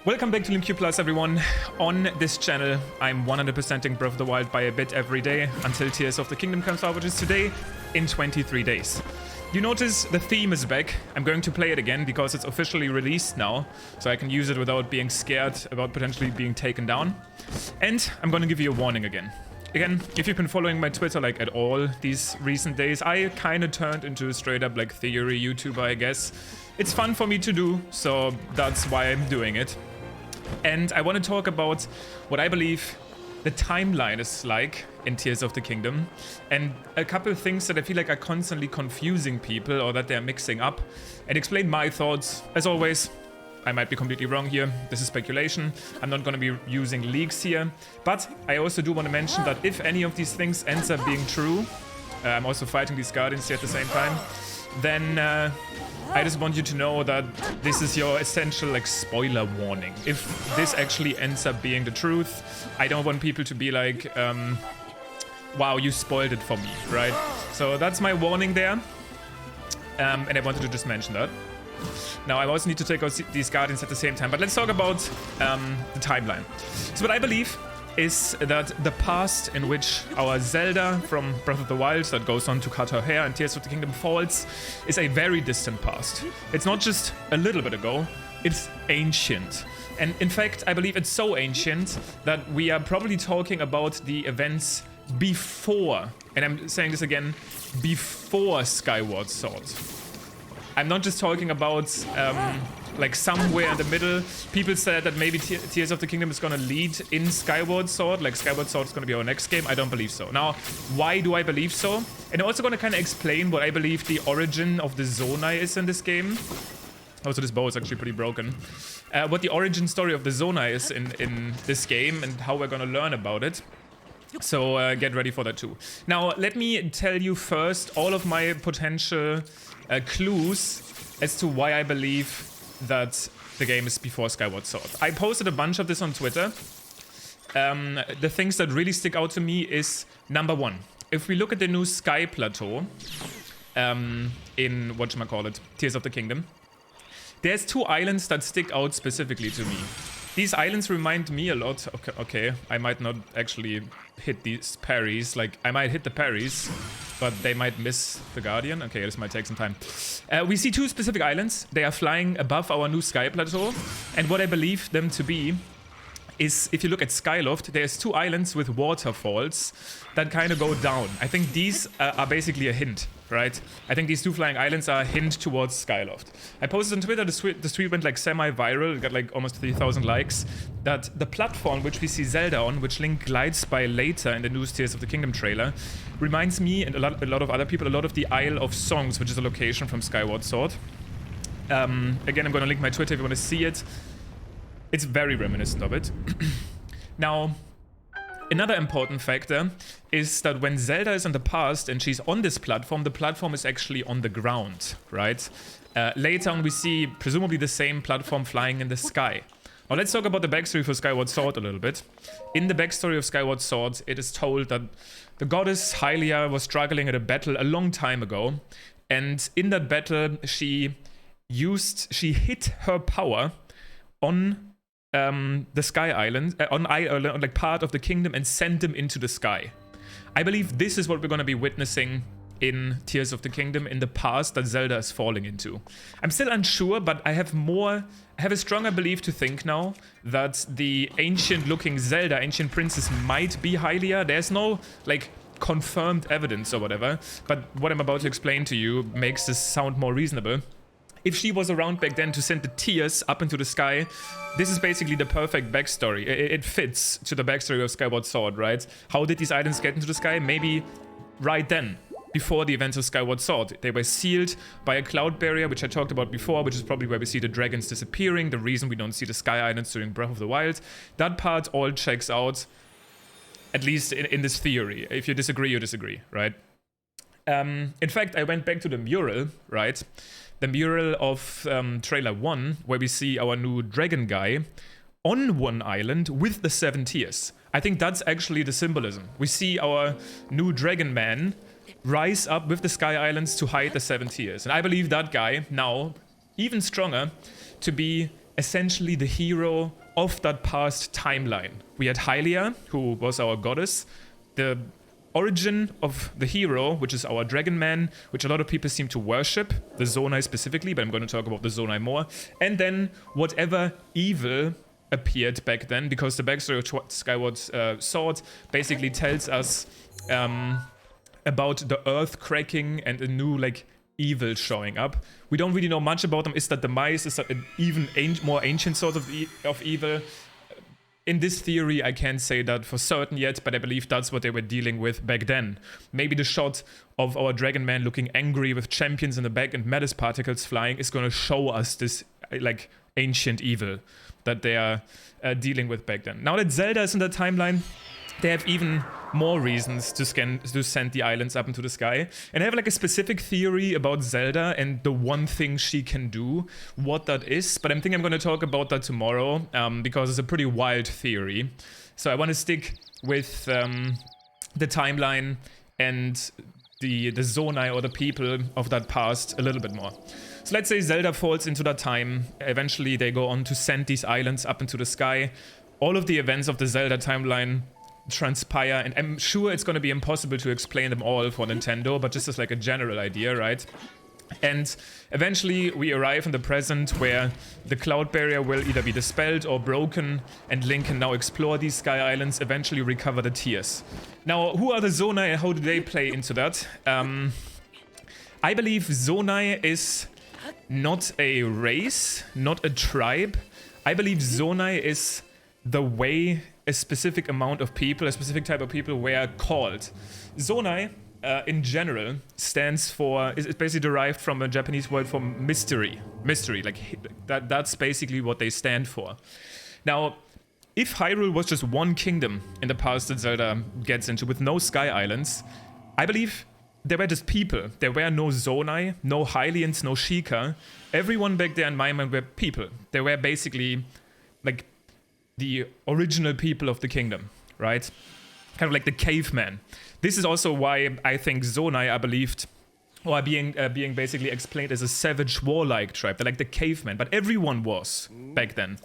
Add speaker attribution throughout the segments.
Speaker 1: Welcome back to LinkQ Plus, everyone. On this channel, I'm 100%ing Breath of the Wild by a bit every day until Tears of the Kingdom comes out, which is today in 23 days. You notice the theme is back. I'm going to play it again because it's officially released now, so I can use it without being scared about potentially being taken down. And I'm going to give you a warning again. Again, if you've been following my Twitter like at all these recent days, I kind of turned into a straight up like theory YouTuber, I guess. It's fun for me to do, so that's why I'm doing it. And I want to talk about what I believe the timeline is like in Tears of the Kingdom, and a couple of things that I feel like are constantly confusing people or that they're mixing up, and explain my thoughts. As always, I might be completely wrong here. This is speculation. I'm not going to be using leaks here, but I also do want to mention that if any of these things ends up being true, I'm also fighting these guardians here at the same time, then I just want you to know that this is your essential like spoiler warning. If this actually ends up being the truth, I don't want people to be like, wow, you spoiled it for me, right? So that's my warning there. And I wanted to just mention that. Now, I also need to take out these guardians at the same time, but let's talk about the timeline. So what I believe is that the past in which our Zelda from Breath of the Wild that goes on to cut her hair and Tears of the Kingdom falls is a very distant past. It's not just a little bit ago, it's ancient. And in fact, I believe it's so ancient that we are probably talking about the events before, and I'm saying this again, before Skyward Sword. I'm not just talking about like somewhere in the middle. People said that maybe Tears of the Kingdom is gonna lead in Skyward Sword, like Skyward Sword is gonna be our next game. I don't believe so. Now, why do I believe so? And I'm also gonna kind of explain what I believe the origin of the Zonai is in this game. Also, this bow is actually pretty broken. What the origin story of the Zonai is in this game and how we're gonna learn about it. So get ready for that too. Now, let me tell you first all of my potential clues as to why I believe that the game is before Skyward Sword. I posted a bunch of this on Twitter. The things that really stick out to me is, number one, if we look at the new Sky Plateau in, whatchamacallit, Tears of the Kingdom, there's two islands that stick out specifically to me. These islands remind me a lot. Okay, I might not actually hit these parries. Like, I might hit the parries, but they might miss the Guardian. Okay, this might take some time. We see two specific islands. They are flying above our new Sky Plateau. And what I believe them to be is, if you look at Skyloft, there's two islands with waterfalls that kind of go down. I think these are basically a hint, right? I think these two flying islands are a hint towards Skyloft. I posted on Twitter, the tweet went like semi-viral, it got like almost 3,000 likes, that the platform which we see Zelda on, which Link glides by later in the new Tears of the Kingdom trailer, reminds me, and a lot of other people, a lot of the Isle of Songs, which is a location from Skyward Sword. Again, I'm going to link my Twitter if you want to see it. It's very reminiscent of it. Now, another important factor is that when Zelda is in the past and she's on this platform, the platform is actually on the ground, right? Later on, we see presumably the same platform flying in the sky. Now, let's talk about the backstory for Skyward Sword a little bit. In the backstory of Skyward Sword, it is told that the goddess Hylia was struggling at a battle a long time ago, and in that battle, she hit her power on the Sky Island, on like part of the kingdom, and sent them into the sky. I believe this is what we're going to be witnessing in Tears of the Kingdom in the past that Zelda is falling into. I'm still unsure, but I have a stronger belief to think now that the ancient-looking Zelda, ancient princess, might be Hylia. There's no like confirmed evidence or whatever, but what I'm about to explain to you makes this sound more reasonable. If she was around back then to send the tears up into the sky, this is basically the perfect backstory. It fits to the backstory of Skyward Sword, right? How did these items get into the sky? Maybe right then, before the events of Skyward Sword. They were sealed by a cloud barrier, which I talked about before, which is probably where we see the dragons disappearing, the reason we don't see the Sky Islands during Breath of the Wild. That part all checks out, at least in this theory. If you disagree, you disagree, right? In fact, I went back to the mural, right? The mural of trailer 1, where we see our new dragon guy on one island with the 7 tears. I think that's actually the symbolism. We see our new dragon man rise up with the Sky Islands to hide the 7 tears. And I believe that guy now, even stronger, to be essentially the hero of that past timeline. We had Hylia, who was our goddess. The origin of the hero, which is our dragon man, which a lot of people seem to worship, the Zonai specifically, but I'm going to talk about the Zonai more. And then whatever evil appeared back then, because the backstory of Skyward Sword basically tells us about the earth cracking and a new like evil showing up. We don't really know much about them. Is that the mice? Is that an even more ancient sort of evil? In this theory, I can't say that for certain yet, but I believe that's what they were dealing with back then. Maybe the shot of our Dragon Man looking angry with champions in the back and Metis particles flying is going to show us this like ancient evil that they are dealing with back then. Now that Zelda is in the timeline, they have even more reasons to send the islands up into the sky. And I have like a specific theory about Zelda and the one thing she can do, what that is. But I think I'm going to talk about that tomorrow because it's a pretty wild theory. So I want to stick with the timeline and the Zonai or the people of that past a little bit more. So let's say Zelda falls into that time. Eventually they go on to send these islands up into the sky. All of the events of the Zelda timeline transpire, and I'm sure it's going to be impossible to explain them all for Nintendo, but just as like a general idea, right? And eventually we arrive in the present where the cloud barrier will either be dispelled or broken, and Link can now explore these sky islands, eventually recover the tears. Now, who are the Zonai and how do they play into that? I believe Zonai is not a race, not a tribe. I believe Zonai is the way a specific amount of people, a specific type of people were called. Zonai, in general, stands for, is basically derived from a Japanese word for mystery. Mystery, like that's basically what they stand for. Now, if Hyrule was just one kingdom in the past that Zelda gets into with no sky islands, I believe there were just people. There were no Zonai, no Hylians, no Sheikah. Everyone back there in my mind were people. They were basically like the original people of the kingdom, right? Kind of like the caveman. This is also why I think Zonai are believed, or are being basically explained as a savage warlike tribe. They're like the caveman, but everyone was back then.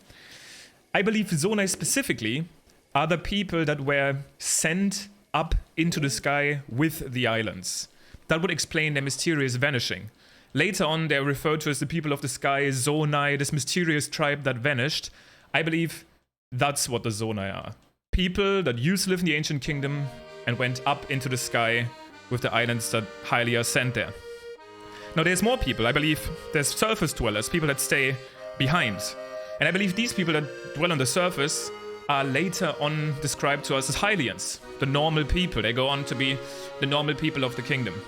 Speaker 1: I believe Zonai specifically are the people that were sent up into the sky with the islands. That would explain their mysterious vanishing. Later on, they're referred to as the people of the sky, Zonai, this mysterious tribe that vanished. I believe that's what the Zonai are. People that used to live in the ancient kingdom and went up into the sky with the islands that Hylia sent there. Now there's more people. I believe there's surface dwellers, people that stay behind. And I believe these people that dwell on the surface are later on described to us as Hylians, the normal people. They go on to be the normal people of the kingdom.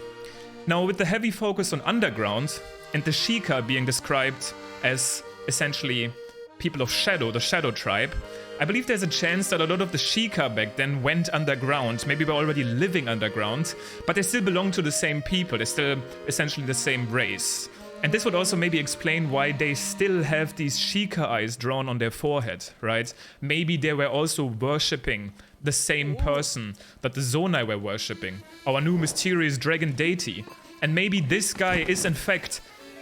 Speaker 1: Now with the heavy focus on underground and the Sheikah being described as essentially people of Shadow, the Shadow tribe, I believe there's a chance that a lot of the Sheikah back then went underground. Maybe were already living underground, but they still belong to the same people. They're still essentially the same race. And this would also maybe explain why they still have these Sheikah eyes drawn on their forehead, right? Maybe they were also worshipping the same person that the Zonai were worshipping, our new mysterious dragon deity. And maybe this guy is in fact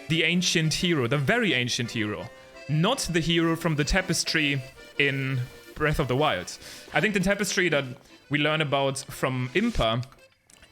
Speaker 1: the ancient hero, the very ancient hero. Not the hero from the tapestry in Breath of the Wild. I think the tapestry that we learn about from Impa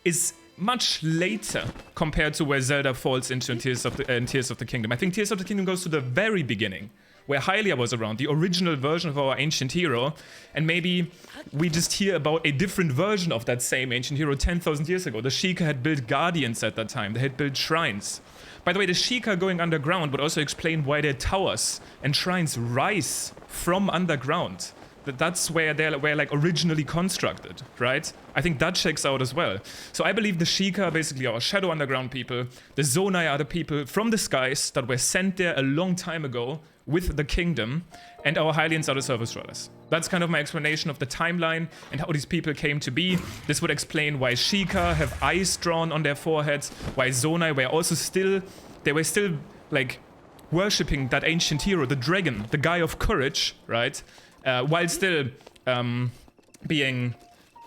Speaker 1: is much later compared to where Zelda falls into Tears of the Kingdom. I think Tears of the Kingdom goes to the very beginning, where Hylia was around, the original version of our ancient hero, and maybe we just hear about a different version of that same ancient hero 10,000 years ago. The Sheikah had built guardians at that time, they had built shrines. By the way, the Sheikah going underground would also explain why their towers and shrines rise from underground. That's where they were like originally constructed, right? I think that checks out as well. So I believe the Sheikah are basically our Shadow Underground people. The Zonai are the people from the skies that were sent there a long time ago with the kingdom, and our Hylians are the surface dwellers. That's kind of my explanation of the timeline and how these people came to be. This would explain why Sheikah have eyes drawn on their foreheads, why Zonai were also still like worshipping that ancient hero, the dragon, the guy of courage, right? While still being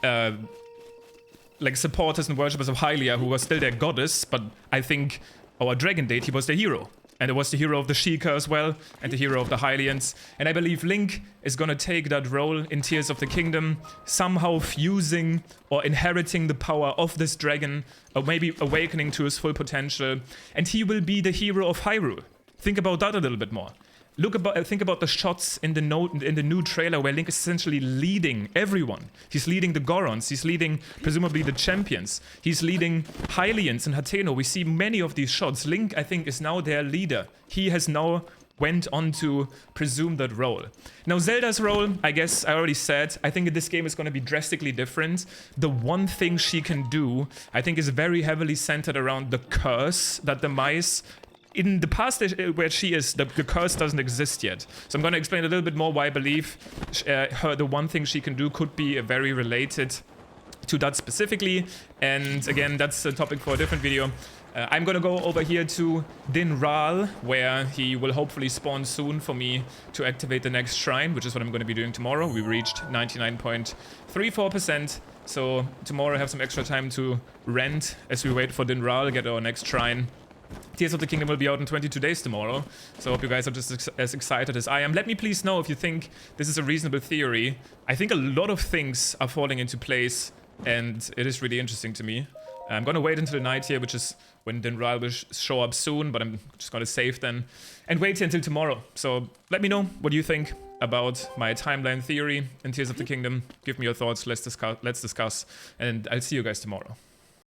Speaker 1: like supporters and worshippers of Hylia, who was still their goddess, but I think our dragon deity was their hero. And it was the hero of the Sheikah as well, and the hero of the Hylians. And I believe Link is gonna take that role in Tears of the Kingdom, somehow fusing or inheriting the power of this dragon, or maybe awakening to his full potential. And he will be the hero of Hyrule. Think about that a little bit more. Think about the shots in the new trailer where Link is essentially leading everyone. He's leading the Gorons. He's leading presumably the champions. He's leading Hylians and Hateno. We see many of these shots. Link, I think, is now their leader. He has now went on to presume that role. Now Zelda's role, I guess I already said, I think this game is going to be drastically different. The one thing she can do, I think, is very heavily centered around the curse that the mice. In the past where she is, the curse doesn't exist yet. So I'm going to explain a little bit more why I believe the one thing she can do could be very related to that specifically. And again, that's a topic for a different video. I'm going to go over here to Din Raal, where he will hopefully spawn soon for me to activate the next shrine, which is what I'm going to be doing tomorrow. We reached 99.34%. So tomorrow I have some extra time to rent as we wait for Din Raal, get our next shrine. Tears of the Kingdom will be out in 22 days tomorrow, so I hope you guys are just as excited as I am. Let me please know if you think this is a reasonable theory. I think a lot of things are falling into place, and it is really interesting to me. I'm gonna wait until the night here, which is when Din Raal will show up soon, but I'm just gonna save then, and wait here until tomorrow. So let me know what you think about my timeline theory in Tears of the Kingdom. Give me your thoughts, let's discuss, and I'll see you guys tomorrow.